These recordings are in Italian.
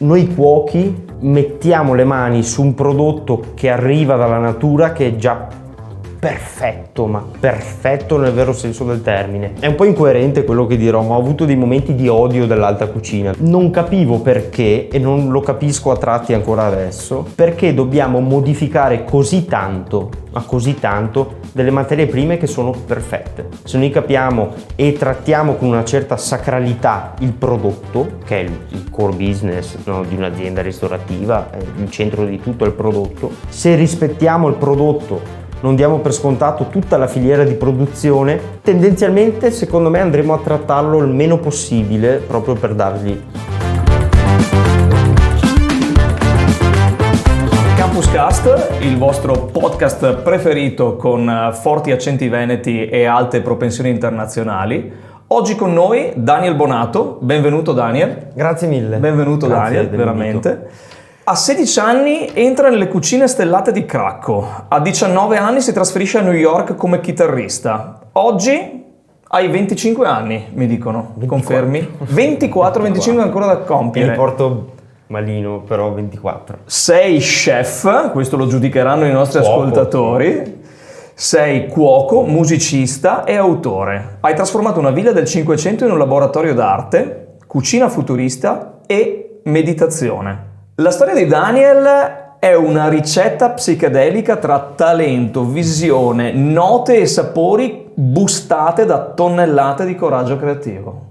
noi cuochi mettiamo le mani su un prodotto che arriva dalla natura, che è già perfetto, ma perfetto nel vero senso del termine. È un po' incoerente quello che dirò, ma ho avuto dei momenti di odio dell'alta cucina. Non capivo perché, e non lo capisco a tratti ancora adesso, perché dobbiamo modificare così tanto, ma così tanto, delle materie prime che sono perfette. Se noi capiamo e trattiamo con una certa sacralità il prodotto, che è il core business, no, di un'azienda ristorativa, il centro di tutto è il prodotto, se rispettiamo il prodotto, non diamo per scontato tutta la filiera di produzione, tendenzialmente secondo me andremo a trattarlo il meno possibile, proprio per dargli. Campuscast, il vostro podcast preferito con forti accenti veneti e alte propensioni internazionali. Oggi con noi Daniel Bonato, benvenuto Daniel. Grazie mille. Benvenuto. Grazie, Daniel, veramente. A 16 anni entra nelle cucine stellate di Cracco, a 19 anni si trasferisce a New York come chitarrista. Oggi hai 25 anni, mi dicono, 24. Confermi? 24, 25 ancora da compiere. Mi porto malino, però 24. Sei chef, questo lo giudicheranno i nostri ascoltatori. Sei cuoco, musicista e autore. Hai trasformato una villa del 500 in un laboratorio d'arte, cucina futurista e meditazione. La storia di Daniel è una ricetta psichedelica tra talento, visione, note e sapori bustate da tonnellate di coraggio creativo.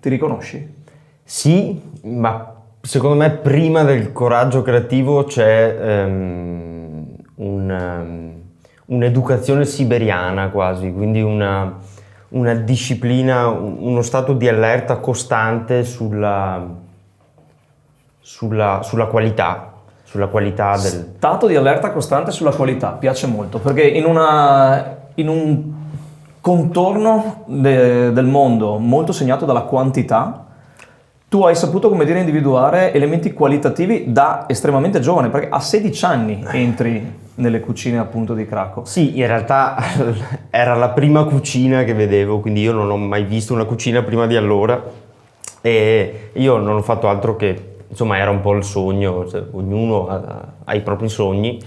Ti riconosci? Sì, ma secondo me prima del coraggio creativo c'è un'educazione siberiana quasi, quindi una disciplina, uno stato di allerta costante sulla qualità del... Stato di allerta costante sulla qualità, piace molto, perché in un contorno del mondo molto segnato dalla quantità, tu hai saputo, come dire, individuare elementi qualitativi da estremamente giovane, perché a 16 anni entri nelle cucine appunto di Cracco. Sì, in realtà era la prima cucina che vedevo, quindi io non ho mai visto una cucina prima di allora e io non ho fatto altro che... Insomma, era un po' il sogno, cioè, ognuno ha i propri sogni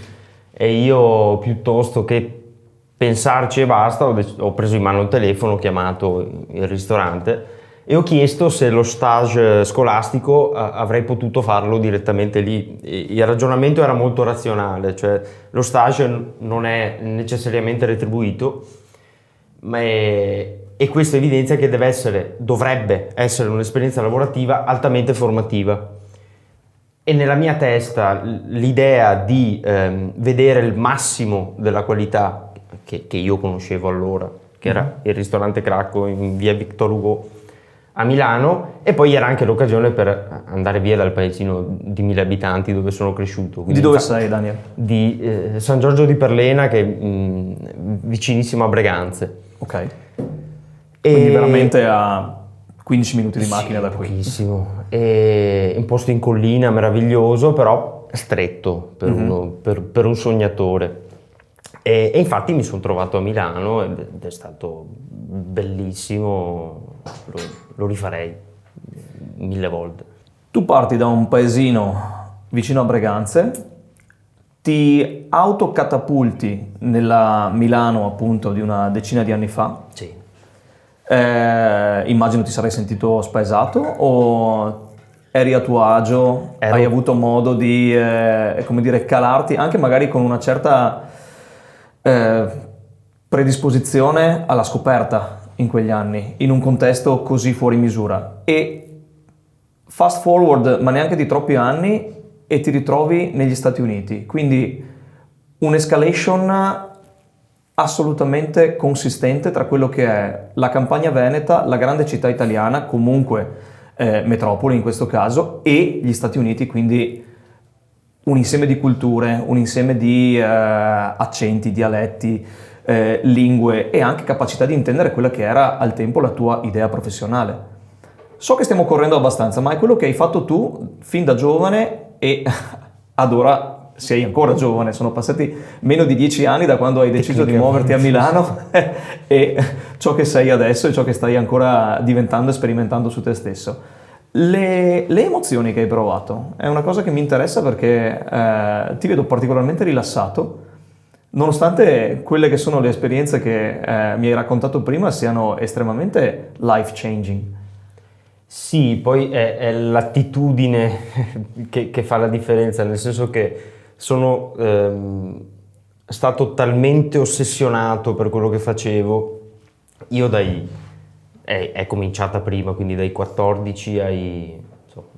e io, piuttosto che pensarci e basta, ho preso in mano il telefono, ho chiamato il ristorante e ho chiesto se lo stage scolastico avrei potuto farlo direttamente lì. Il ragionamento era molto razionale, cioè lo stage non è necessariamente retribuito, e questo evidenzia che dovrebbe essere un'esperienza lavorativa altamente formativa. E nella mia testa l'idea di vedere il massimo della qualità che io conoscevo allora, che era il ristorante Cracco in via Victor Hugo a Milano, e poi era anche l'occasione per andare via dal paesino di 1000 abitanti dove sono cresciuto. Quindi, di dove sei, Daniel? Di San Giorgio di Perlena, che è vicinissimo a Breganze. Ok. Quindi veramente a 15 minuti di macchina da qui. Pochissimo. È un posto in collina meraviglioso, però stretto per un sognatore. E infatti mi sono trovato a Milano ed è stato bellissimo, lo rifarei 1000 volte. Tu parti da un paesino vicino a Breganze, ti autocatapulti nella Milano appunto di una decina di anni fa. Sì. Immagino ti sarei sentito spaesato o eri a tuo agio, hai avuto modo di come dire, calarti anche magari con una certa predisposizione alla scoperta in quegli anni, in un contesto così fuori misura. E fast forward, ma neanche di troppi anni, e ti ritrovi negli Stati Uniti, quindi un'escalation assolutamente consistente tra quello che è la Campagna Veneta, la grande città italiana, comunque metropoli in questo caso, e gli Stati Uniti, quindi un insieme di culture, un insieme di accenti, dialetti, lingue e anche capacità di intendere quella che era al tempo la tua idea professionale. So che stiamo correndo abbastanza, ma è quello che hai fatto tu fin da giovane e ad ora sei ancora giovane, sono passati meno di 10 anni da quando hai deciso di muoverti a Milano e ciò che sei adesso e ciò che stai ancora diventando e sperimentando su te stesso. Le emozioni che hai provato è una cosa che mi interessa perché ti vedo particolarmente rilassato, nonostante quelle che sono le esperienze che mi hai raccontato prima siano estremamente life changing. Sì, poi è l'attitudine che fa la differenza, nel senso che sono stato talmente ossessionato per quello che facevo. Io è cominciata prima, quindi dai 14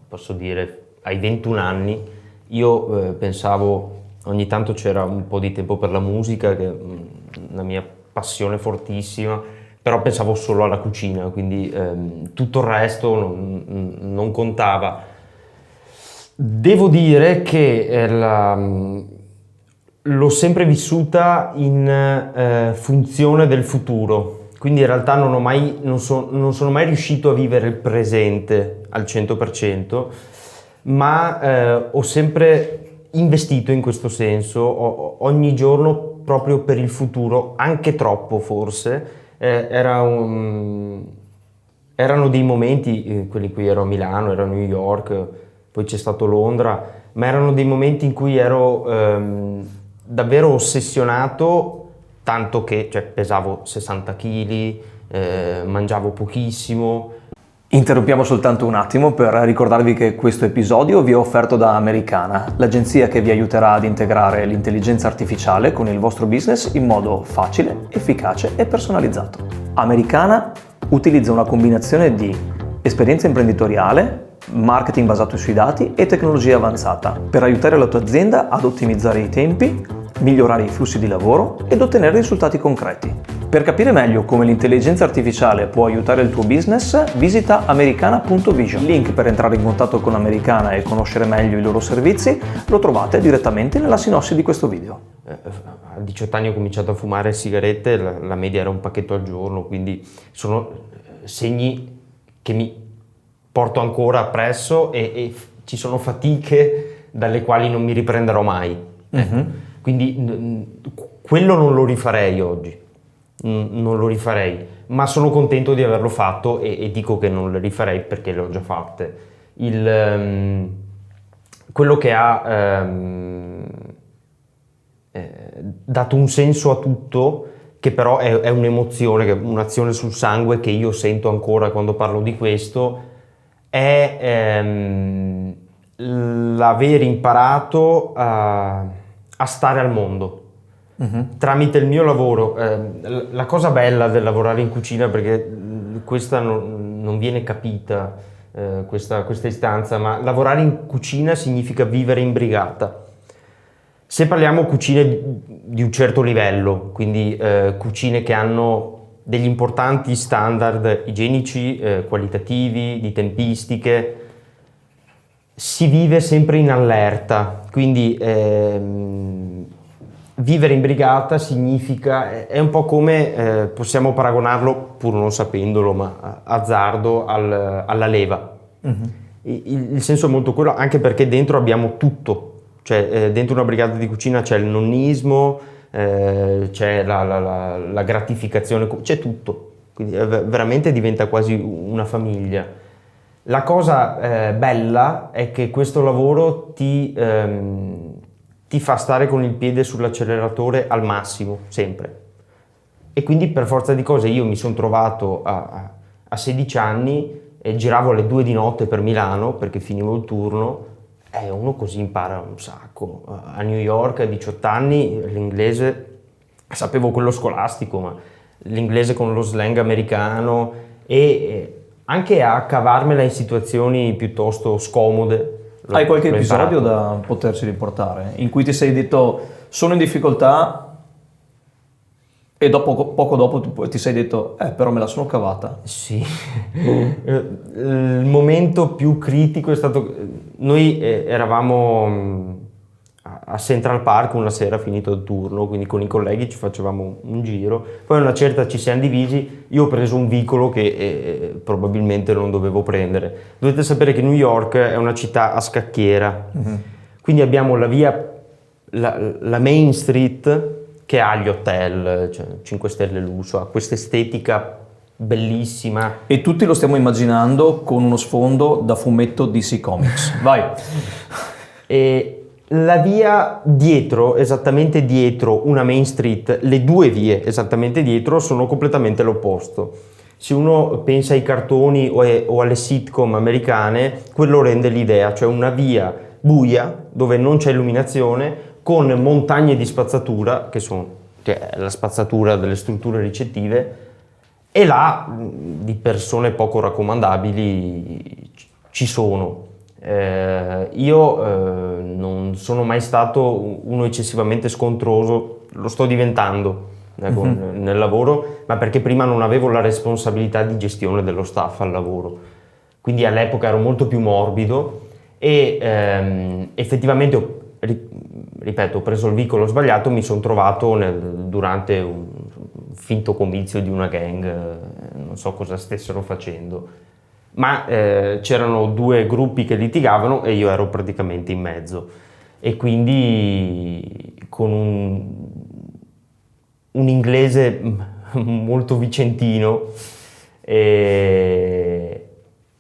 posso dire, ai 21 anni, io pensavo, ogni tanto c'era un po' di tempo per la musica, che è una mia passione fortissima, però pensavo solo alla cucina, quindi tutto il resto non contava. Devo dire che l'ho sempre vissuta in funzione del futuro, quindi in realtà non sono mai riuscito a vivere il presente al 100%, ma ho sempre investito in questo senso, ogni giorno proprio per il futuro, anche troppo forse. Erano dei momenti, quelli in cui ero a Milano, ero a New York, poi c'è stato Londra, ma erano dei momenti in cui ero davvero ossessionato, tanto che pesavo 60 kg, mangiavo pochissimo. Interrompiamo soltanto un attimo per ricordarvi che questo episodio vi è offerto da Americana, l'agenzia che vi aiuterà ad integrare l'intelligenza artificiale con il vostro business in modo facile, efficace e personalizzato. Americana utilizza una combinazione di esperienza imprenditoriale, marketing basato sui dati e tecnologia avanzata per aiutare la tua azienda ad ottimizzare i tempi, migliorare i flussi di lavoro ed ottenere risultati concreti. Per capire meglio come l'intelligenza artificiale può aiutare il tuo business, visita americana.vision. Il link per entrare in contatto con Americana e conoscere meglio i loro servizi lo trovate direttamente nella sinossi di questo video. A 18 anni ho cominciato a fumare sigarette, la media era un pacchetto al giorno, quindi sono segni che mi porto ancora appresso e ci sono fatiche dalle quali non mi riprenderò mai. Quindi quello non lo rifarei oggi. Non lo rifarei, ma sono contento di averlo fatto e dico che non le rifarei perché le ho già fatte. Quello che ha dato un senso a tutto, che però è un'emozione, un'azione sul sangue che io sento ancora quando parlo di questo, è l'aver imparato a stare al mondo. Tramite il mio lavoro. La cosa bella del lavorare in cucina, perché questa non viene capita, questa istanza, ma lavorare in cucina significa vivere in brigata. Se parliamo cucine di un certo livello, quindi cucine che hanno degli importanti standard igienici, qualitativi, di tempistiche, si vive sempre in allerta, quindi vivere in brigata significa, è un po' come, possiamo paragonarlo, pur non sapendolo, ma azzardo alla leva. Il senso è molto quello, anche perché dentro abbiamo tutto, cioè dentro una brigata di cucina c'è il nonnismo, c'è la gratificazione, c'è tutto, quindi veramente diventa quasi una famiglia. La cosa bella è che questo lavoro ti fa stare con il piede sull'acceleratore al massimo, sempre. E quindi per forza di cose io mi sono trovato a 16 anni e giravo alle 2 di notte per Milano perché finivo il turno, e uno così impara un sacco. A New York a 18 anni l'inglese, sapevo quello scolastico, ma l'inglese con lo slang americano e anche a cavarmela in situazioni piuttosto scomode. Hai qualche episodio da poterci riportare in cui ti sei detto sono in difficoltà e poco dopo ti sei detto però me la sono cavata? Sì, il momento più critico è stato, noi eravamo a Central Park una sera finito il turno, quindi con i colleghi ci facevamo un giro, poi a una certa ci siamo divisi, io ho preso un vicolo che probabilmente non dovevo prendere. Dovete sapere che New York è una città a scacchiera, quindi abbiamo la via, la Main Street che ha gli hotel, cioè 5 stelle lusso, ha questa estetica bellissima. E tutti lo stiamo immaginando con uno sfondo da fumetto DC Comics. Vai. E la via dietro, esattamente dietro una Main Street, le due vie esattamente dietro sono completamente l'opposto. Se uno pensa ai cartoni o alle sitcom americane, quello rende l'idea, cioè una via buia dove non c'è illuminazione, con montagne di spazzatura, che sono la spazzatura delle strutture ricettive, e là di persone poco raccomandabili ci sono. Io non sono mai stato uno eccessivamente scontroso, lo sto diventando nel lavoro, ma perché prima non avevo la responsabilità di gestione dello staff al lavoro, quindi all'epoca ero molto più morbido e effettivamente ripeto, ho preso il vicolo sbagliato, mi sono trovato durante un finto comizio di una gang, non so cosa stessero facendo, ma c'erano due gruppi che litigavano e io ero praticamente in mezzo, e quindi con un inglese molto vicentino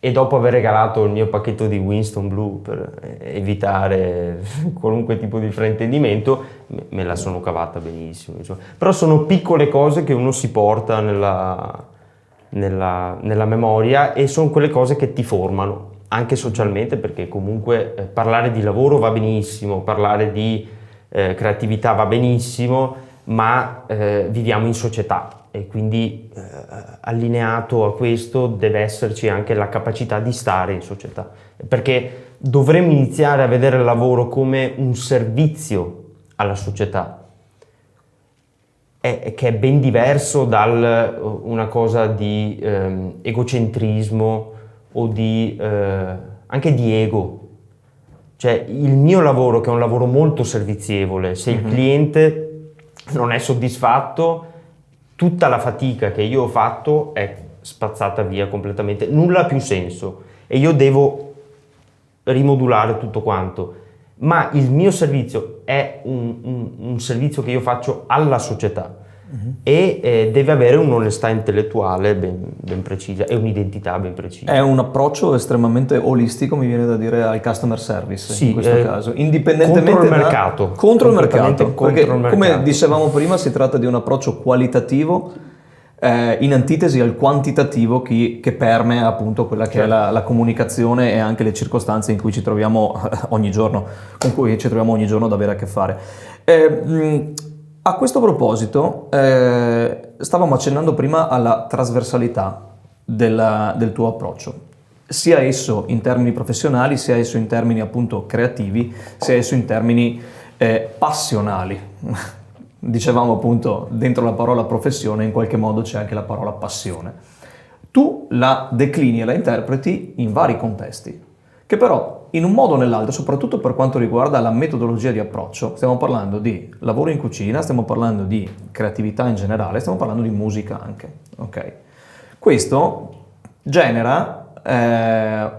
e dopo aver regalato il mio pacchetto di Winston Blue per evitare qualunque tipo di fraintendimento, me la sono cavata benissimo, insomma. Però sono piccole cose che uno si porta nella memoria, e sono quelle cose che ti formano anche socialmente, perché comunque parlare di lavoro va benissimo, parlare di creatività va benissimo, ma viviamo in società e quindi allineato a questo deve esserci anche la capacità di stare in società, perché dovremmo iniziare a vedere il lavoro come un servizio alla società, che è ben diverso dal una cosa di egocentrismo o di anche di ego. Cioè il mio lavoro, che è un lavoro molto servizievole, se il cliente non è soddisfatto, tutta la fatica che io ho fatto è spazzata via completamente, nulla ha più senso e io devo rimodulare tutto quanto. Ma il mio servizio è un servizio che io faccio alla società e deve avere un'onestà intellettuale ben precisa e un'identità ben precisa. È un approccio estremamente olistico, mi viene da dire, al customer service, sì, in questo caso, indipendentemente contro il mercato. Contro il mercato, perché il mercato. Come dicevamo prima, si tratta di un approccio qualitativo in antitesi al quantitativo che permea appunto quella che è la comunicazione e anche le circostanze in cui ci troviamo ogni giorno, con cui ci troviamo ogni giorno ad avere a che fare. A questo proposito, stavamo accennando prima alla trasversalità del tuo approccio, sia esso in termini professionali, sia esso in termini appunto creativi, sia esso in termini passionali. Dicevamo appunto, dentro la parola professione in qualche modo c'è anche la parola passione. Tu la declini e la interpreti in vari contesti, che però in un modo o nell'altro, soprattutto per quanto riguarda la metodologia di approccio, stiamo parlando di lavoro in cucina, stiamo parlando di creatività in generale, stiamo parlando di musica anche, ok? Questo genera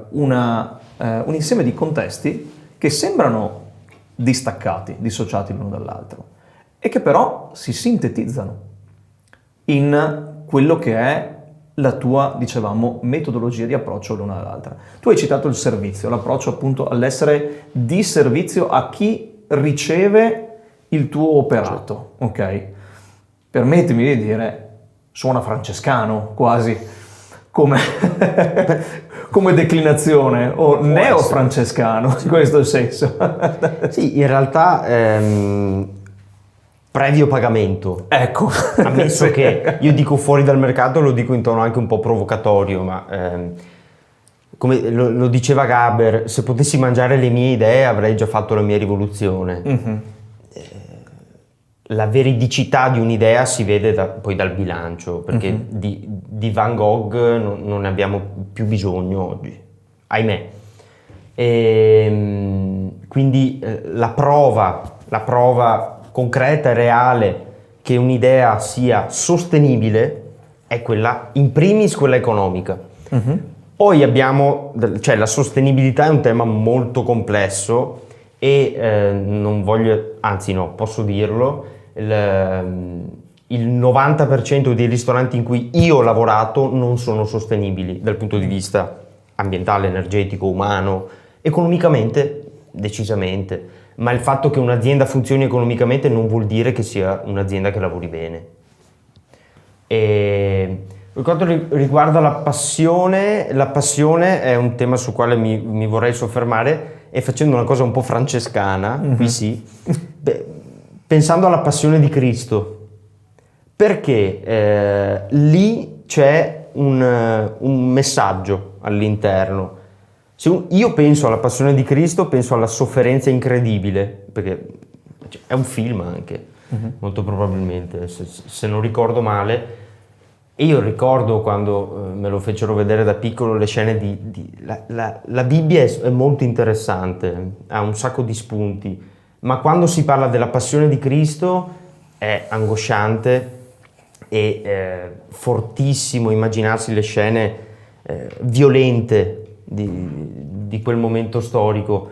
un insieme di contesti che sembrano distaccati, dissociati l'uno dall'altro, e che però si sintetizzano in quello che è la tua, dicevamo, metodologia di approccio l'una all'altra. Tu hai citato il servizio, l'approccio appunto all'essere di servizio a chi riceve il tuo operato, ok? Permettimi di dire, suona francescano quasi, come declinazione, o neo-francescano, in questo senso. Sì, in realtà previo pagamento. Ecco. Ammesso sì. Che io dico fuori dal mercato, lo dico in tono anche un po' provocatorio, ma come lo diceva Gaber, se potessi mangiare le mie idee avrei già fatto la mia rivoluzione. La veridicità di un'idea si vede poi dal bilancio, perché di Van Gogh non ne abbiamo più bisogno oggi, ahimè. Quindi la prova concreta e reale che un'idea sia sostenibile è quella, in primis quella economica. Poi abbiamo, cioè la sostenibilità è un tema molto complesso e non voglio, anzi no, posso dirlo, il 90% dei ristoranti in cui io ho lavorato non sono sostenibili dal punto di vista ambientale, energetico, umano, economicamente, decisamente. Ma il fatto che un'azienda funzioni economicamente non vuol dire che sia un'azienda che lavori bene. E per quanto riguarda la passione è un tema sul quale mi vorrei soffermare, e facendo una cosa un po' francescana, qui sì, pensando alla passione di Cristo, perché lì c'è un messaggio all'interno. Io penso alla passione di Cristo, penso alla sofferenza incredibile, perché è un film anche, molto probabilmente, se non ricordo male. E io ricordo quando me lo fecero vedere da piccolo le scene la Bibbia è molto interessante, ha un sacco di spunti, ma quando si parla della passione di Cristo è angosciante e fortissimo immaginarsi le scene violente di quel momento storico,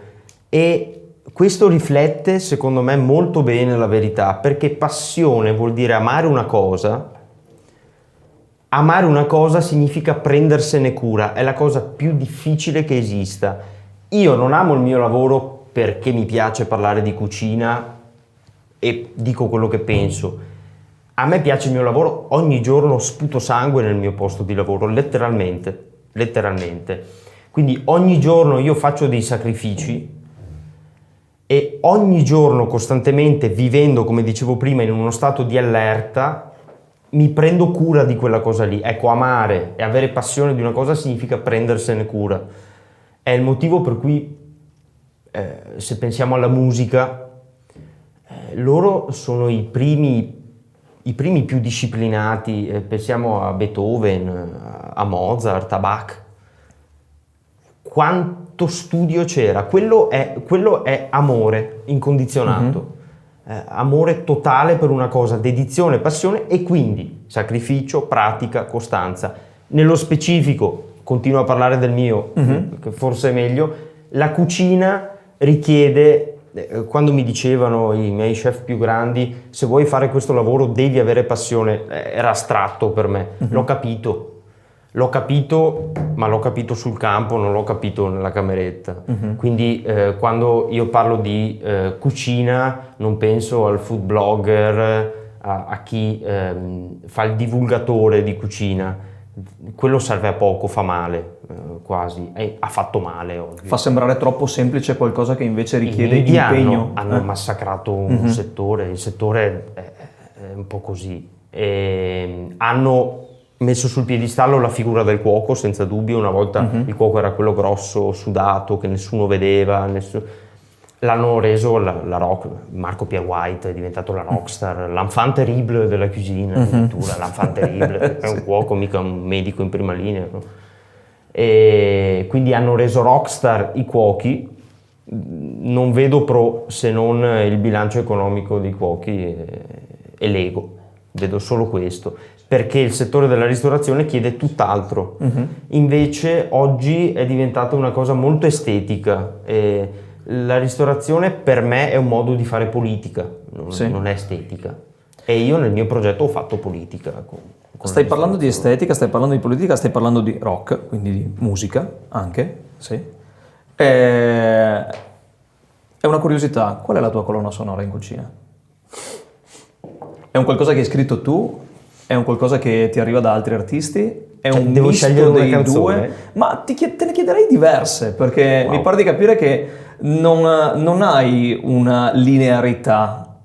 e questo riflette secondo me molto bene la verità, perché passione vuol dire amare una cosa. Amare una cosa significa prendersene cura, è la cosa più difficile che esista. Io non amo il mio lavoro perché mi piace parlare di cucina e dico quello che penso. A me piace il mio lavoro, ogni giorno sputo sangue nel mio posto di lavoro, letteralmente. Quindi ogni giorno io faccio dei sacrifici e ogni giorno costantemente, vivendo, come dicevo prima, in uno stato di allerta, mi prendo cura di quella cosa lì. Ecco, amare e avere passione di una cosa significa prendersene cura. È il motivo per cui, se pensiamo alla musica, loro sono i primi più disciplinati. Pensiamo a Beethoven, a Mozart, a Bach. Quanto studio c'era? Quello è amore incondizionato. Amore totale per una cosa, dedizione, passione e quindi sacrificio, pratica, costanza. Nello specifico, continuo a parlare del mio, che forse è meglio, la cucina richiede, quando mi dicevano i miei chef più grandi, se vuoi fare questo lavoro devi avere passione, era astratto per me, l'ho capito, ma l'ho capito sul campo, non l'ho capito nella cameretta. Quindi quando io parlo di cucina non penso al food blogger, a chi fa il divulgatore di cucina. Quello serve a poco, fa male, quasi, ha fatto male oggi. Fa sembrare troppo semplice qualcosa che invece richiede I media impegno. Hanno massacrato un settore, il settore è un po' così. Hanno messo sul piedistallo la figura del cuoco, senza dubbio. Una volta il cuoco era quello grosso, sudato, che nessuno vedeva. L'hanno reso la rock. Marco Pierre White è diventato la rockstar, l'enfant terrible della cuisine, addirittura. L'enfant terrible, è un cuoco, mica un medico in prima linea, no? E quindi hanno reso rockstar i cuochi. Non vedo pro se non il bilancio economico dei cuochi e l'ego. Vedo solo questo, perché il settore della ristorazione chiede tutt'altro. Invece oggi è diventata una cosa molto estetica, e la ristorazione per me è un modo di fare politica, non è estetica, e io nel mio progetto ho fatto politica Stai parlando di estetica, stai parlando di politica, stai parlando di rock, quindi di musica anche, sì. È una curiosità, qual è la tua colonna sonora in cucina? È un qualcosa che hai scritto tu? È un qualcosa che ti arriva da altri artisti? È un devo misto scegliere una dei canzone? due? Ma te ne chiederei diverse, perché mi pare di capire che non hai una linearità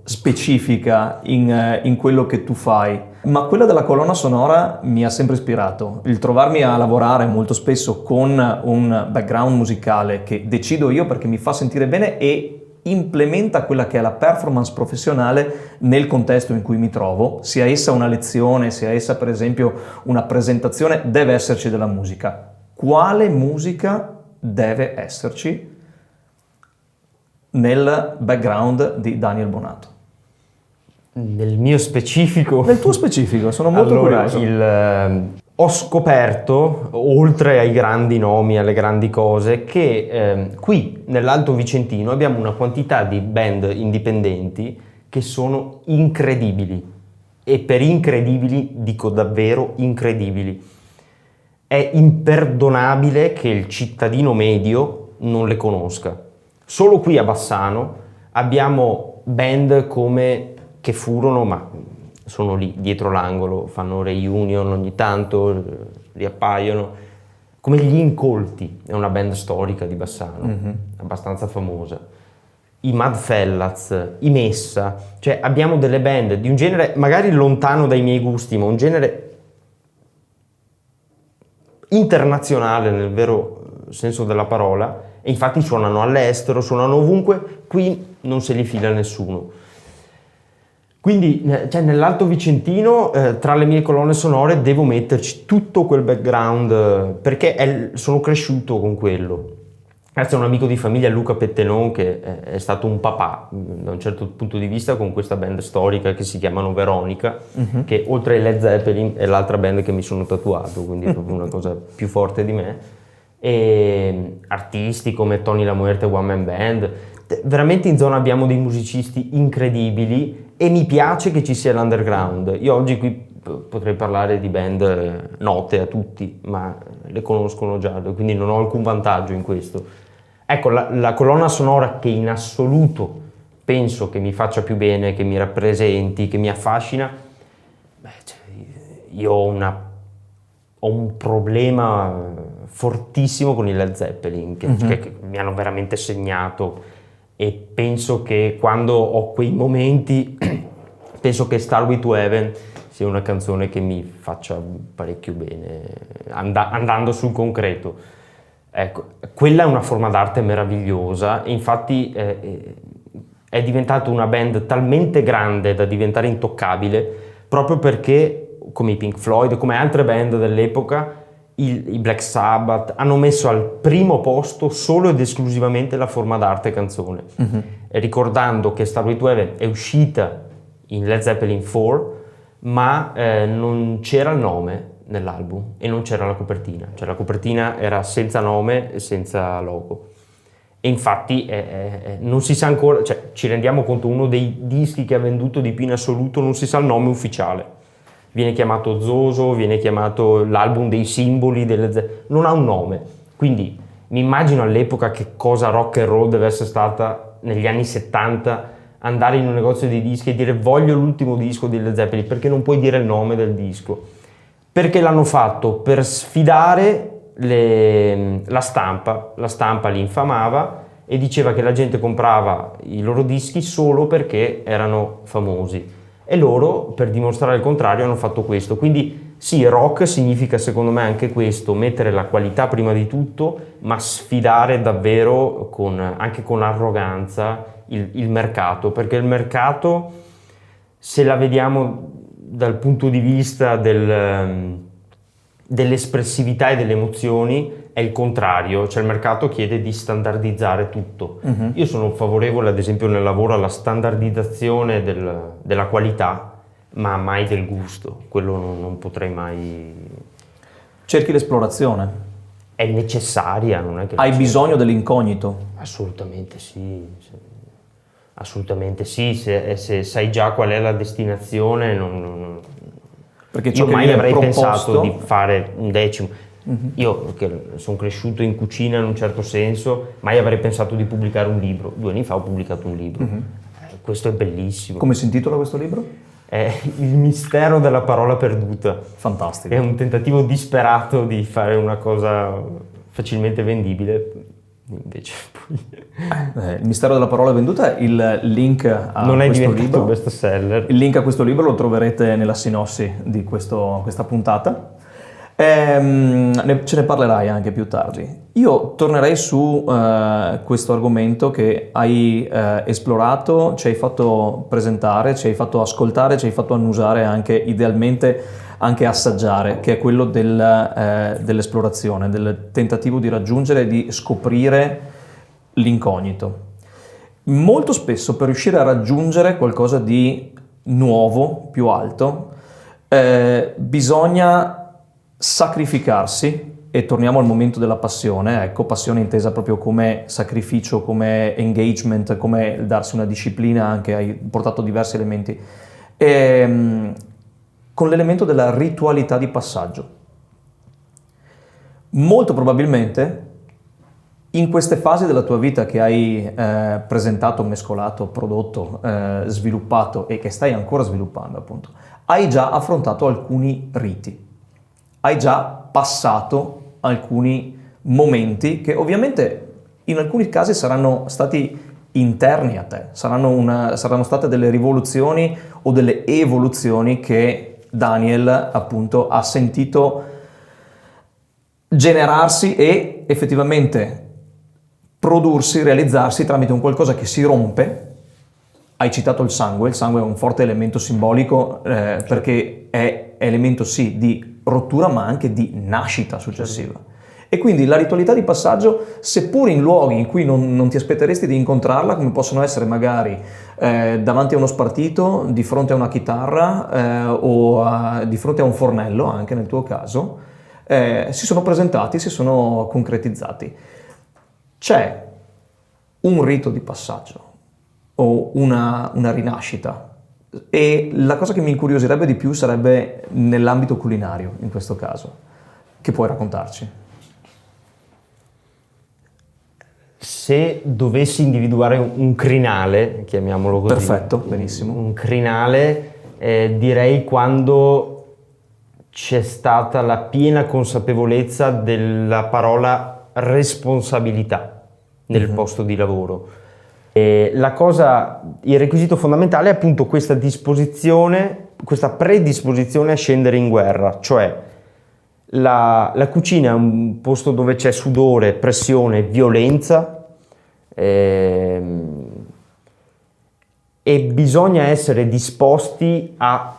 specifica in quello che tu fai, ma quella della colonna sonora mi ha sempre ispirato. Il trovarmi a lavorare molto spesso con un background musicale che decido io perché mi fa sentire bene e implementa quella che è la performance professionale nel contesto in cui mi trovo, sia essa una lezione, sia essa per esempio una presentazione, deve esserci della musica. Quale musica deve esserci nel background di Daniel Bonato? Nel mio specifico? Nel tuo specifico, sono molto curioso. Ho scoperto, oltre ai grandi nomi, alle grandi cose, che qui nell'Alto Vicentino abbiamo una quantità di band indipendenti che sono incredibili. e per incredibili dico davvero incredibili. È imperdonabile che il cittadino medio non le conosca. Solo qui a Bassano abbiamo band che furono, ma sono lì dietro l'angolo, fanno reunion ogni tanto, riappaiono, come gli Incolti, è una band storica di Bassano, abbastanza famosa. I Madfellas, i Messa, cioè abbiamo delle band di un genere magari lontano dai miei gusti, ma un genere internazionale nel vero senso della parola, e infatti suonano all'estero, suonano ovunque, qui non se li fila nessuno. Quindi cioè, nell'Alto Vicentino tra le mie colonne sonore devo metterci tutto quel background perché sono cresciuto con quello. Grazie a un amico di famiglia, Luca Pettenon, che è stato un papà da un certo punto di vista con questa band storica che si chiamano Veronica, che oltre ai Led Zeppelin è l'altra band che mi sono tatuato, quindi è proprio una cosa più forte di me. E artisti come Tony La Muerte One Man Band, veramente in zona abbiamo dei musicisti incredibili e mi piace che ci sia l'underground. Io oggi qui potrei parlare di band note a tutti, ma le conoscono già, quindi non ho alcun vantaggio in questo. Ecco, la colonna sonora che in assoluto penso che mi faccia più bene, che mi rappresenti, che mi affascina, io ho un problema fortissimo con i Led Zeppelin, che mi hanno veramente segnato, e penso che quando ho quei momenti, penso che Starway to Heaven sia una canzone che mi faccia parecchio bene, andando sul concreto. Ecco, quella è una forma d'arte meravigliosa, e infatti è diventata una band talmente grande da diventare intoccabile, proprio perché, come i Pink Floyd, come altre band dell'epoca, i Black Sabbath hanno messo al primo posto solo ed esclusivamente la forma d'arte canzone. E ricordando che Starway to Heaven è uscita in Led Zeppelin 4, ma non c'era il nome nell'album e non c'era la copertina, cioè la copertina era senza nome e senza logo, e infatti non si sa ancora, cioè ci rendiamo conto, uno dei dischi che ha venduto di più in assoluto, non si sa il nome ufficiale, viene chiamato Zoso, viene chiamato l'album dei simboli, non ha un nome, quindi mi immagino all'epoca che cosa rock and roll deve essere stata negli anni 70, andare in un negozio di dischi e dire voglio l'ultimo disco di Led Zeppelin, perché non puoi dire il nome del disco. Perché l'hanno fatto per sfidare la stampa li infamava e diceva che la gente comprava i loro dischi solo perché erano famosi, e loro, per dimostrare il contrario, hanno fatto questo. Quindi sì, rock significa secondo me anche questo, mettere la qualità prima di tutto, ma sfidare davvero anche con arroganza il mercato, perché il mercato, se la vediamo dal punto di vista dell'espressività e delle emozioni, è il contrario, cioè il mercato chiede di standardizzare tutto. Io sono favorevole, ad esempio nel lavoro, alla standardizzazione della qualità, ma mai del gusto, quello non potrei mai. Cerchi l'esplorazione? È necessaria, non è che hai bisogno dell'incognito? Assolutamente sì. Assolutamente sì, se sai già qual è la destinazione, perché io mai avrei pensato di fare un decimo. Io che sono cresciuto in cucina in un certo senso, mai avrei pensato di pubblicare un libro. 2 anni fa ho pubblicato un libro. Questo è bellissimo. Come si intitola questo libro? È Il mistero della parola perduta. Fantastico. È un tentativo disperato di fare una cosa facilmente vendibile. Invece il mistero della parola venduta, il link a non è questo diventato libro, un bestseller. Il link a questo libro lo troverete nella sinossi di questa puntata. Ce ne parlerai anche più tardi. Io tornerei su questo argomento che hai esplorato, ci hai fatto presentare, ci hai fatto ascoltare, ci hai fatto annusare, anche idealmente anche assaggiare, che è quello dell'esplorazione, del tentativo di raggiungere e di scoprire l'incognito. Molto spesso, per riuscire a raggiungere qualcosa di nuovo, più alto, bisogna sacrificarsi, e torniamo al momento della passione, ecco, passione intesa proprio come sacrificio, come engagement, come darsi una disciplina, anche hai portato diversi elementi. con l'elemento della ritualità di passaggio. Molto probabilmente in queste fasi della tua vita che hai presentato, mescolato, prodotto, sviluppato e che stai ancora sviluppando, appunto, hai già affrontato alcuni riti, hai già passato alcuni momenti che ovviamente in alcuni casi saranno stati interni a te, saranno state delle rivoluzioni o delle evoluzioni che Daniel appunto ha sentito generarsi e effettivamente prodursi, realizzarsi tramite un qualcosa che si rompe. Hai citato il sangue è un forte elemento simbolico perché è elemento sì di rottura ma anche di nascita successiva. E quindi la ritualità di passaggio, seppur in luoghi in cui non ti aspetteresti di incontrarla, come possono essere magari davanti a uno spartito, di fronte a una chitarra o di fronte a un fornello, anche nel tuo caso, si sono presentati, si sono concretizzati. C'è un rito di passaggio o una rinascita, e la cosa che mi incuriosirebbe di più sarebbe nell'ambito culinario in questo caso. Che puoi raccontarci? Se dovessi individuare un crinale, chiamiamolo così. Perfetto, benissimo. Un crinale, direi quando c'è stata la piena consapevolezza della parola responsabilità nel posto di lavoro. Il requisito fondamentale è appunto questa disposizione, questa predisposizione a scendere in guerra, cioè la cucina è un posto dove c'è sudore, pressione, violenza, e bisogna essere disposti a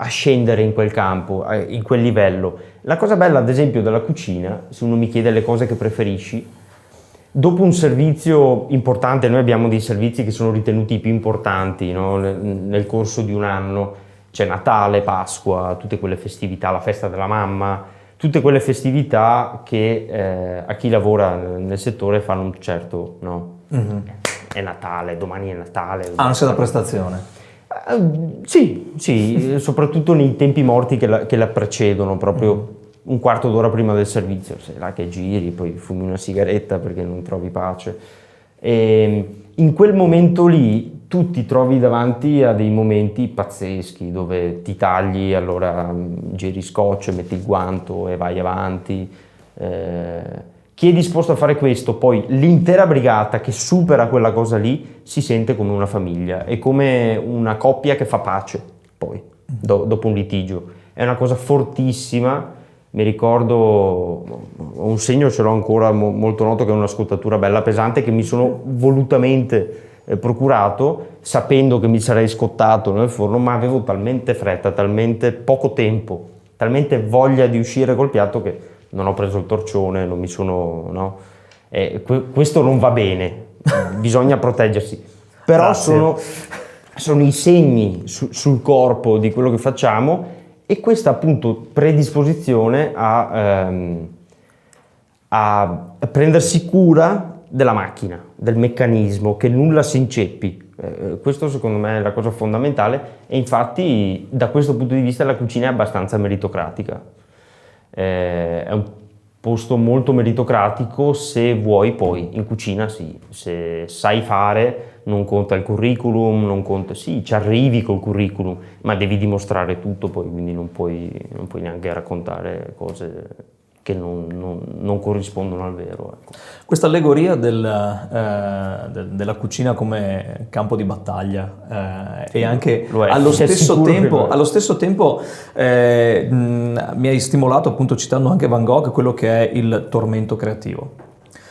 scendere in quel campo, in quel livello. La cosa bella, ad esempio, della cucina, se uno mi chiede le cose che preferisci, dopo un servizio importante, noi abbiamo dei servizi che sono ritenuti i più importanti, no? Nel corso di un anno. C'è Natale, Pasqua, tutte quelle festività, la festa della mamma, tutte quelle festività che a chi lavora nel settore fanno un certo, no? È Natale, domani è Natale. Ansia da prestazione. Sì, soprattutto nei tempi morti che la precedono, proprio un quarto d'ora prima del servizio, sei là che giri, poi fumi una sigaretta perché non trovi pace. E in quel momento lì tu ti trovi davanti a dei momenti pazzeschi dove ti tagli, allora giri scotch, metti il guanto e vai avanti. Chi è disposto a fare questo, poi l'intera brigata che supera quella cosa lì si sente come una famiglia, è come una coppia che fa pace poi, dopo un litigio. È una cosa fortissima. Mi ricordo, un segno ce l'ho ancora molto noto, che è una scottatura bella pesante che mi sono volutamente procurato, sapendo che mi sarei scottato nel forno, ma avevo talmente fretta, talmente poco tempo, talmente voglia di uscire col piatto che non ho preso il torcione, non mi sono, no? Questo non va bene, bisogna proteggersi. Però sono i segni sul corpo di quello che facciamo, e questa appunto predisposizione a prendersi cura della macchina, del meccanismo, che nulla si inceppi. Questo secondo me è la cosa fondamentale, e infatti da questo punto di vista la cucina è abbastanza meritocratica. È un posto molto meritocratico se vuoi, poi in cucina sì, se sai fare non conta il curriculum, non conta, sì, ci arrivi col curriculum, ma devi dimostrare tutto poi, quindi non puoi neanche raccontare cose che non corrispondono al vero. Ecco. Questa allegoria della cucina come campo di battaglia e anche allo stesso tempo mi hai stimolato, appunto citando anche Van Gogh, quello che è il tormento creativo.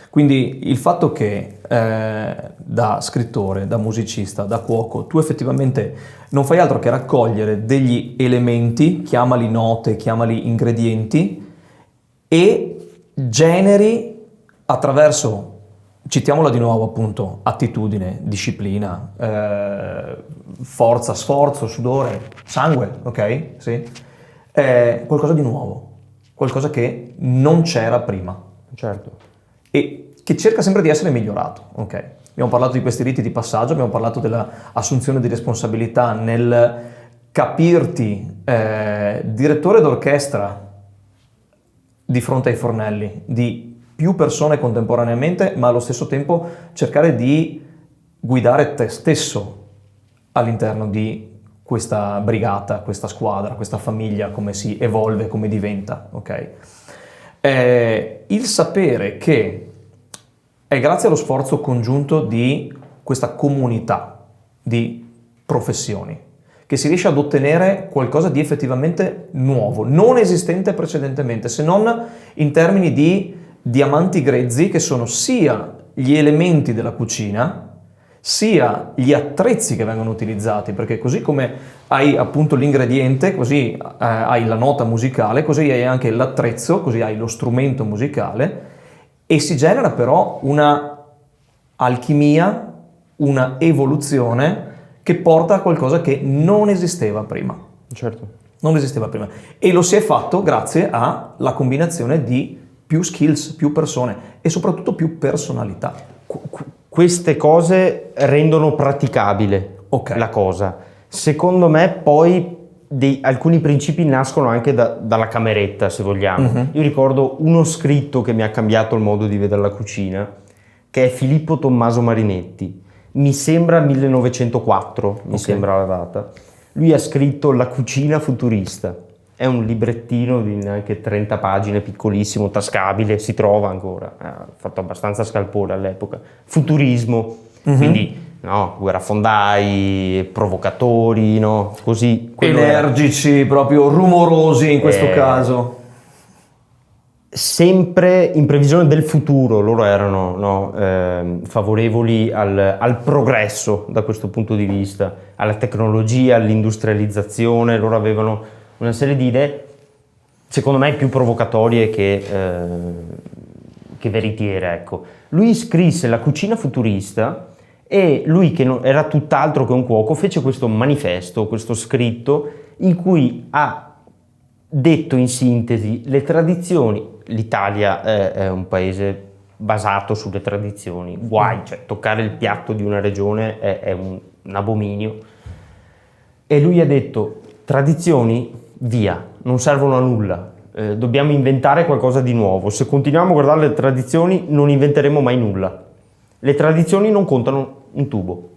Quindi il fatto che da scrittore, da musicista, da cuoco, tu effettivamente non fai altro che raccogliere degli elementi, chiamali note, chiamali ingredienti, e generi attraverso, citiamola di nuovo appunto, attitudine, disciplina, forza, sforzo, sudore, sangue, ok? Sì? Qualcosa di nuovo, qualcosa che non c'era prima. Certo. E che cerca sempre di essere migliorato, ok? Abbiamo parlato di questi riti di passaggio, abbiamo parlato dell'assunzione di responsabilità nel capirti direttore d'orchestra di fronte ai fornelli di più persone contemporaneamente, ma allo stesso tempo cercare di guidare te stesso all'interno di questa brigata, questa squadra, questa famiglia, come si evolve, come diventa, ok? Il sapere che è grazie allo sforzo congiunto di questa comunità di professioni che si riesce ad ottenere qualcosa di effettivamente nuovo, non esistente precedentemente, se non in termini di diamanti grezzi, che sono sia gli elementi della cucina, sia gli attrezzi che vengono utilizzati, perché così come hai appunto l'ingrediente, così hai la nota musicale, così hai anche l'attrezzo, così hai lo strumento musicale, e si genera però una alchimia, una evoluzione che porta a qualcosa che non esisteva prima. Certo. Non esisteva prima. E lo si è fatto grazie alla combinazione di più skills, più persone e soprattutto più personalità. Queste cose rendono praticabile la cosa. Secondo me poi alcuni principi nascono anche dalla cameretta, se vogliamo. Io ricordo uno scritto che mi ha cambiato il modo di vedere la cucina, che è Filippo Tommaso Marinetti. Mi sembra 1904, mi sembra la data. Lui ha scritto La cucina futurista. È un librettino di neanche 30 pagine, piccolissimo, tascabile, si trova ancora. Ha fatto abbastanza scalpore all'epoca. Futurismo, quindi no, guerrafondai, provocatori, no, così. Energici, proprio rumorosi in questo caso. Sempre in previsione del futuro, loro erano favorevoli al progresso da questo punto di vista, alla tecnologia, all'industrializzazione. Loro avevano una serie di idee, secondo me, più provocatorie che veritiere, ecco. Lui scrisse La cucina futurista e lui, che era tutt'altro che un cuoco, fece questo manifesto, questo scritto, in cui ha detto in sintesi le tradizioni. L'Italia è un paese basato sulle tradizioni, guai, cioè toccare il piatto di una regione è un abominio. E lui ha detto: tradizioni, via, non servono a nulla, dobbiamo inventare qualcosa di nuovo. Se continuiamo a guardare le tradizioni non inventeremo mai nulla. Le tradizioni non contano un tubo.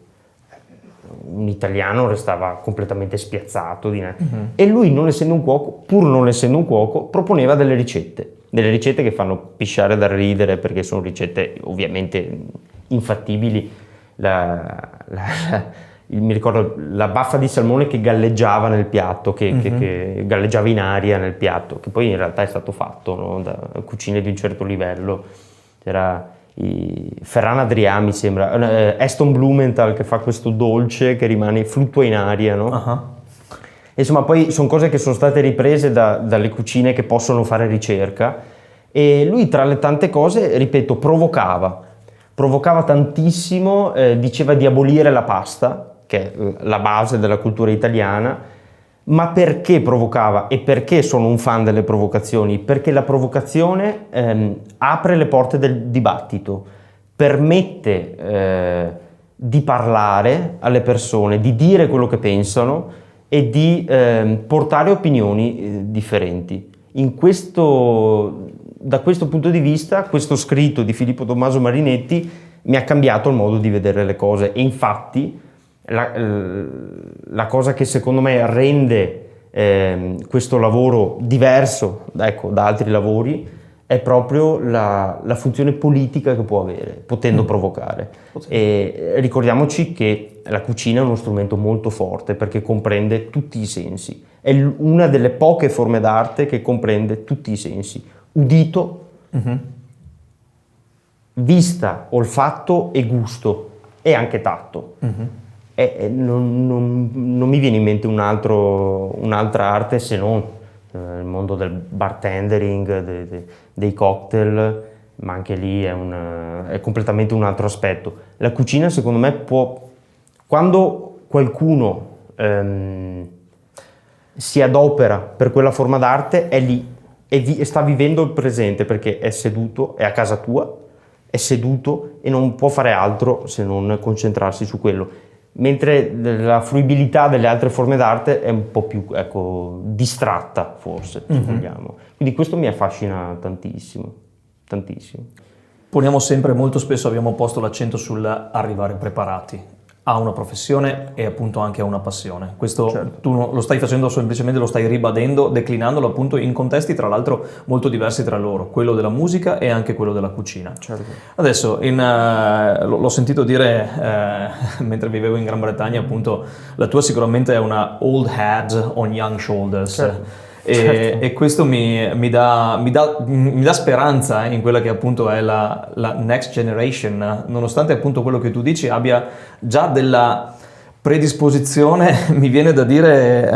Un italiano restava completamente spiazzato e lui, non essendo un cuoco, pur non essendo un cuoco, proponeva delle ricette che fanno pisciare dal ridere, perché sono ricette ovviamente infattibili. Mi ricordo la baffa di salmone che galleggiava nel piatto, che galleggiava in aria nel piatto, che poi in realtà è stato fatto, no, da cucine di un certo livello. C'era Ferran Adrià, mi sembra, Aston Blumenthal, che fa questo dolce che fluttua in aria, no? Insomma, poi sono cose che sono state riprese dalle cucine che possono fare ricerca, e lui, tra le tante cose, ripeto, provocava tantissimo, diceva di abolire la pasta, che è la base della cultura italiana. Ma perché provocava e perché sono un fan delle provocazioni? Perché la provocazione apre le porte del dibattito, permette di parlare alle persone, di dire quello che pensano e di portare opinioni differenti. Da questo punto di vista, questo scritto di Filippo Tommaso Marinetti mi ha cambiato il modo di vedere le cose, e infatti la cosa che secondo me rende questo lavoro diverso, ecco, da altri lavori è proprio la funzione politica che può avere, potendo provocare. E ricordiamoci che la cucina è uno strumento molto forte, perché comprende tutti i sensi. È una delle poche forme d'arte che comprende tutti i sensi: udito, vista, olfatto e gusto, e anche tatto. Non mi viene in mente un'altra arte se non il mondo del bartendering, dei cocktail, ma anche lì è completamente un altro aspetto. La cucina, secondo me, quando qualcuno si adopera per quella forma d'arte, è lì e sta vivendo il presente, perché è seduto, è a casa tua, è seduto e non può fare altro se non concentrarsi su quello. mentre la fruibilità delle altre forme d'arte è un po' più, ecco, distratta forse, se vogliamo. Quindi questo mi affascina tantissimo, tantissimo. Poniamo sempre, molto spesso abbiamo posto l'accento sull'arrivare preparati a una professione e appunto anche a una passione. Questo Certo. tu non lo stai facendo semplicemente, lo stai ribadendo, declinandolo appunto in contesti tra l'altro molto diversi tra loro, quello della musica e anche quello della cucina. Certo. Adesso l'ho sentito dire mentre vivevo in Gran Bretagna, appunto la tua sicuramente è una old head on young shoulders. Certo. E questo mi dà speranza in quella che appunto è la next generation, nonostante appunto quello che tu dici abbia già della predisposizione, mi viene da dire,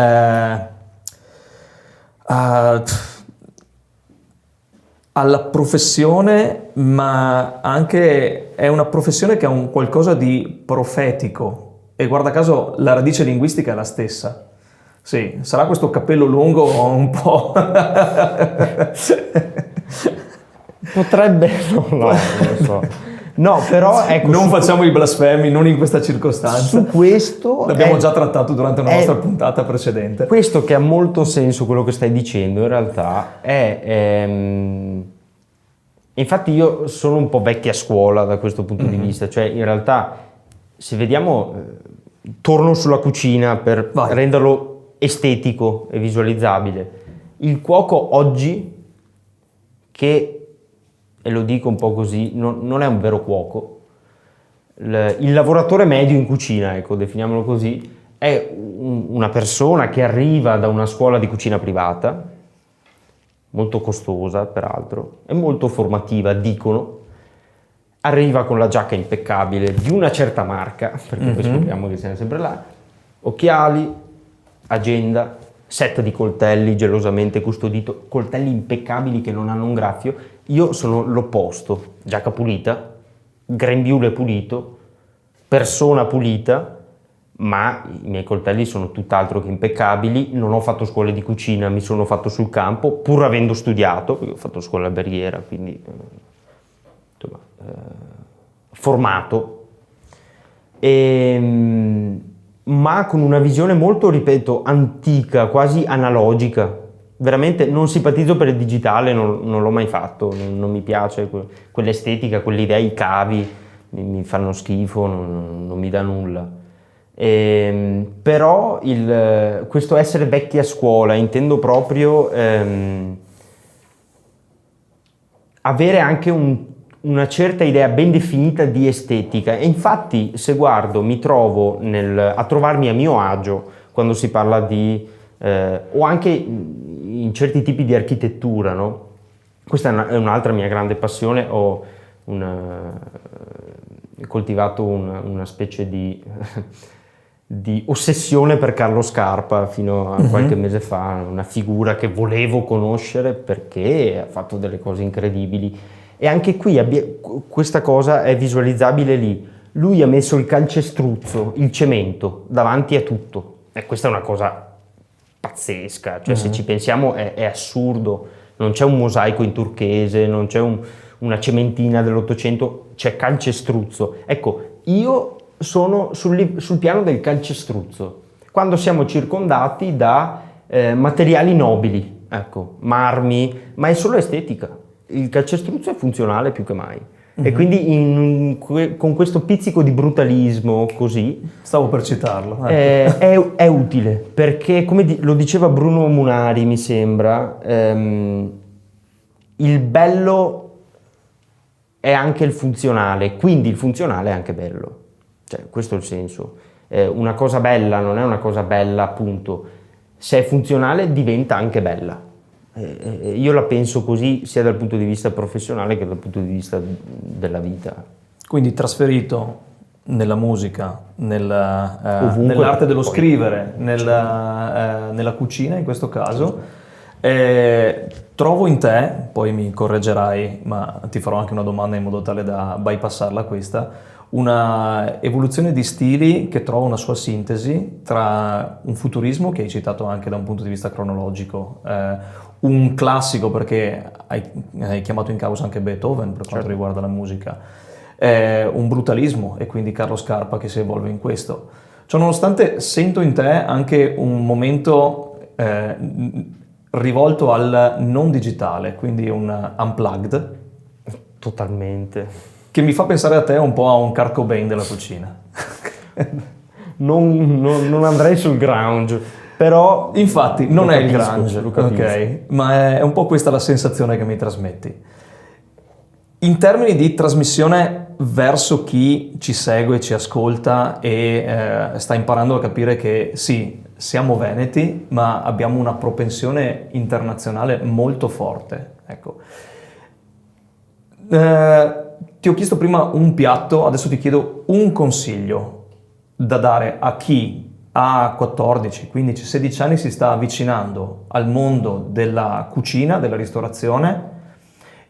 alla professione, ma anche è una professione che ha un qualcosa di profetico, e guarda caso la radice linguistica è la stessa. Sì, sarà questo cappello lungo un po'... Potrebbe, no, non lo so. No, però ecco, non facciamo i blasfemi, non in questa circostanza. Su questo l'abbiamo già trattato durante una nostra puntata precedente. Questo che ha molto senso quello che stai dicendo in realtà è infatti io sono un po' vecchia scuola da questo punto di vista, cioè in realtà se vediamo torno sulla cucina per renderlo estetico e visualizzabile. Il cuoco oggi, che, e lo dico un po' così, non è un vero cuoco. Il lavoratore medio in cucina, ecco, definiamolo così, è una persona che arriva da una scuola di cucina privata, molto costosa peraltro, e molto formativa, dicono, arriva con la giacca impeccabile di una certa marca, perché poi scopriamo che siamo sempre là, occhiali, agenda, set di coltelli gelosamente custodito, coltelli impeccabili che non hanno un graffio. Io sono l'opposto, giacca pulita, grembiule pulito, persona pulita, ma i miei coltelli sono tutt'altro che impeccabili. Non ho fatto scuole di cucina, mi sono fatto sul campo, pur avendo studiato, perché ho fatto scuola alberghiera, quindi insomma, formato. Ma con una visione molto, ripeto, antica, quasi analogica. Veramente non simpatizzo per il digitale, non l'ho mai fatto, non mi piace quell'estetica, quell'idea, i cavi mi fanno schifo, non mi dà nulla. Però questo essere vecchi a scuola, intendo proprio avere anche una certa idea ben definita di estetica, e infatti se guardo mi trovo a trovarmi a mio agio quando si parla di o anche in certi tipi di architettura, no? Questa è un'altra mia grande passione. Ho coltivato una specie di ossessione per Carlo Scarpa fino a qualche mese fa, una figura che volevo conoscere perché ha fatto delle cose incredibili. E anche qui questa cosa è visualizzabile lì. Lui ha messo il calcestruzzo, il cemento, davanti a tutto. E questa è una cosa pazzesca. Cioè, se ci pensiamo è assurdo. Non c'è un mosaico in turchese, non c'è una cementina dell'Ottocento, c'è calcestruzzo. Ecco, io sono sul piano del calcestruzzo. Quando siamo circondati da materiali nobili, ecco, marmi, ma è solo estetica. Il calcestruzzo è funzionale più che mai. E quindi con questo pizzico di brutalismo così stavo per citarlo, è utile, perché come lo diceva Bruno Munari, mi sembra, il bello è anche il funzionale, quindi il funzionale è anche bello, cioè questo è il senso. Una cosa bella non è una cosa bella appunto, se è funzionale diventa anche bella. Io la penso così sia dal punto di vista professionale che dal punto di vista della vita. Quindi trasferito nella musica, nell'arte dello scrivere, nella cucina in questo caso, trovo in te, poi mi correggerai, ma ti farò anche una domanda in modo tale da bypassarla questa, una evoluzione di stili che trova una sua sintesi tra un futurismo che hai citato anche da un punto di vista cronologico, un classico perché hai chiamato in causa anche Beethoven per quanto riguarda la musica, un brutalismo e quindi Carlo Scarpa che si evolve in questo, Ciononostante sento in te anche un momento rivolto al non digitale, quindi un unplugged, Totalmente. che mi fa pensare a te un po' a un Kurt Cobain della cucina. Non andrei sul grunge, però... Infatti, non lo è il capisco, grunge, lo capisco. ok? Ma è un po' questa la sensazione che mi trasmetti. In termini di trasmissione verso chi ci segue, ci ascolta e sta imparando a capire che sì, siamo veneti, ma abbiamo una propensione internazionale molto forte. Ecco. Ti ho chiesto prima un piatto, adesso ti chiedo un consiglio da dare a chi a 14, 15, 16 anni si sta avvicinando al mondo della cucina, della ristorazione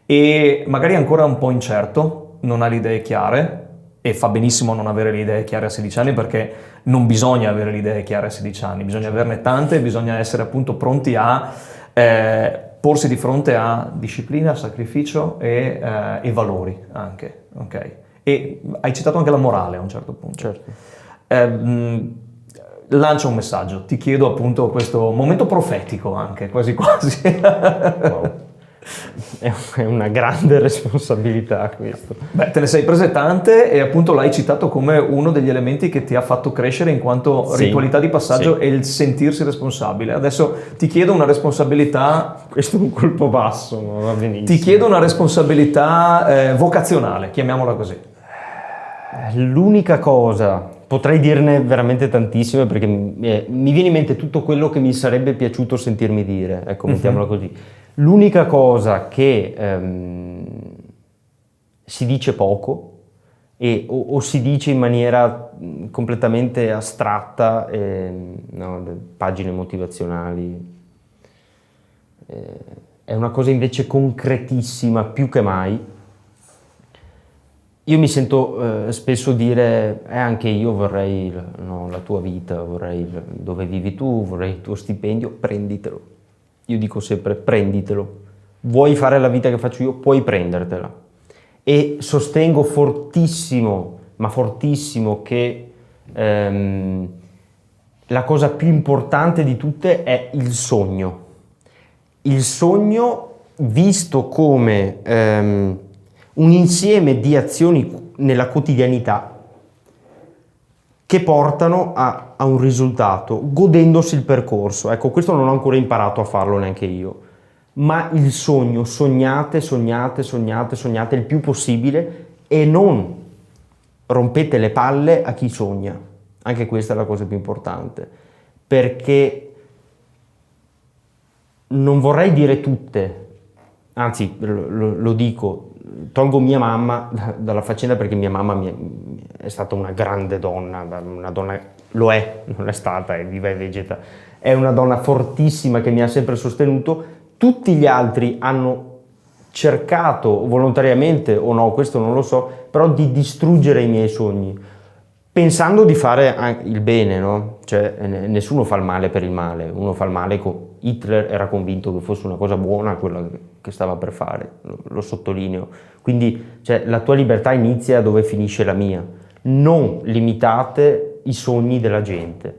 e magari ancora un po' incerto, non ha le idee chiare e fa benissimo non avere le idee chiare a 16 anni perché non bisogna avere le idee chiare a 16 anni, bisogna averne tante, bisogna essere appunto pronti a porsi di fronte a disciplina, sacrificio e valori anche, ok? E hai citato anche la morale a un certo punto. Certo. Lancia un messaggio, ti chiedo appunto questo momento profetico anche, quasi quasi. Wow. È una grande responsabilità questo. Beh, te ne sei prese tante e appunto l'hai citato come uno degli elementi che ti ha fatto crescere in quanto Sì, ritualità di passaggio sì. e il sentirsi responsabile. Adesso ti chiedo una responsabilità, Questo è un colpo basso, ma va benissimo. ti chiedo una responsabilità vocazionale, chiamiamola così. L'unica cosa, potrei dirne veramente tantissime perché mi viene in mente tutto quello che mi sarebbe piaciuto sentirmi dire, ecco, mettiamola così. L'unica cosa che si dice poco o si dice in maniera completamente astratta, no, pagine motivazionali, è una cosa invece concretissima più che mai. Io mi sento spesso dire, anche io vorrei la tua vita, vorrei dove vivi tu, vorrei il tuo stipendio, prenditelo. Io dico sempre, prenditelo. Vuoi fare la vita che faccio io, puoi prendertela. E sostengo fortissimo, ma fortissimo, che la cosa più importante di tutte è il sogno. Il sogno visto come un insieme di azioni nella quotidianità che portano a un risultato, godendosi il percorso. Ecco, questo non ho ancora imparato a farlo neanche io, ma il sogno, sognate il più possibile e non rompete le palle a chi sogna. Anche questa è la cosa più importante, perché non vorrei dire tutte, anzi lo dico, tolgo mia mamma dalla faccenda perché mia mamma è stata una grande donna, lo è, non è stata, è viva e vegeta, è una donna fortissima che mi ha sempre sostenuto. Tutti gli altri hanno cercato volontariamente o no, questo non lo so, però di distruggere i miei sogni, pensando di fare il bene, no? Cioè nessuno fa il male per il male, uno fa il male Hitler era convinto che fosse una cosa buona quella che stava per fare, lo sottolineo. Quindi cioè, la tua libertà inizia dove finisce la mia. Non limitate i sogni della gente,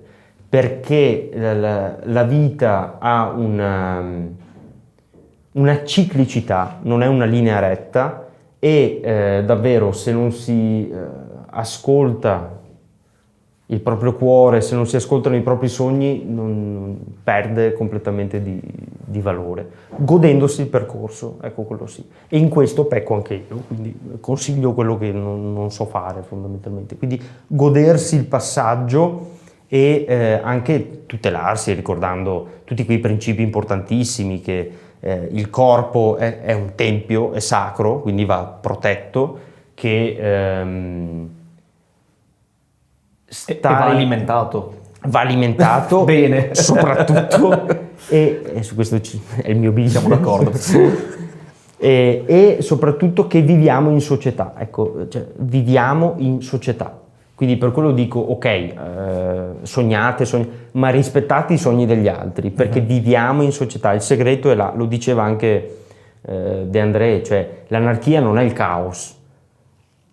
perché la vita ha una ciclicità, non è una linea retta e davvero se non si ascolta il proprio cuore, se non si ascoltano i propri sogni, non perde completamente di valore, godendosi il percorso, ecco, quello sì. E in questo pecco anche io, quindi consiglio quello che non so fare fondamentalmente, quindi godersi il passaggio e anche tutelarsi, ricordando tutti quei principi importantissimi che il corpo è un tempio, è sacro, quindi va protetto, che va alimentato. Va alimentato bene, soprattutto, e su questo è il mio business. Siamo d'accordo. e soprattutto che viviamo in società, ecco, cioè, viviamo in società. Quindi per quello dico, ok, sognate, ma rispettate i sogni degli altri, perché viviamo in società. Il segreto è là, lo diceva anche De André, cioè l'anarchia non è il caos,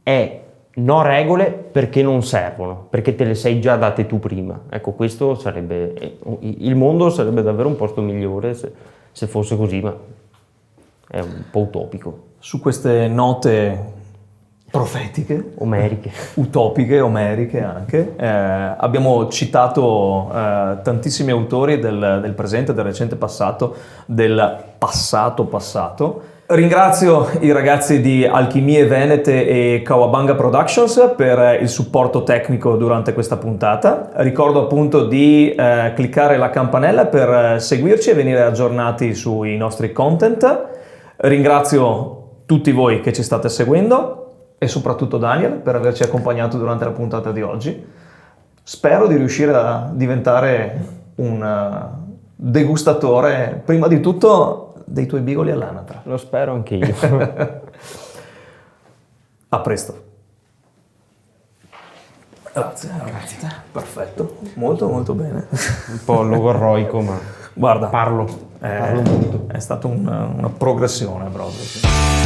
è no regole perché non servono, perché te le sei già date tu prima. Ecco, questo sarebbe, il mondo sarebbe davvero un posto migliore se fosse così, ma è un po' utopico. Su queste note profetiche, Omeriche. utopiche, omeriche anche, abbiamo citato tantissimi autori del presente, del recente passato, del passato. Ringrazio i ragazzi di Alchimie Venete e Kawabanga Productions per il supporto tecnico durante questa puntata. Ricordo appunto di cliccare la campanella per seguirci e venire aggiornati sui nostri content. Ringrazio tutti voi che ci state seguendo e soprattutto Daniel per averci accompagnato durante la puntata di oggi. Spero di riuscire a diventare un degustatore, prima di tutto, dei tuoi bigoli all'anatra. Lo spero anche io. A presto. Grazie. Perfetto. Molto molto bene. Un po' logorroico, ma Guarda, parlo molto. è stata una progressione proprio.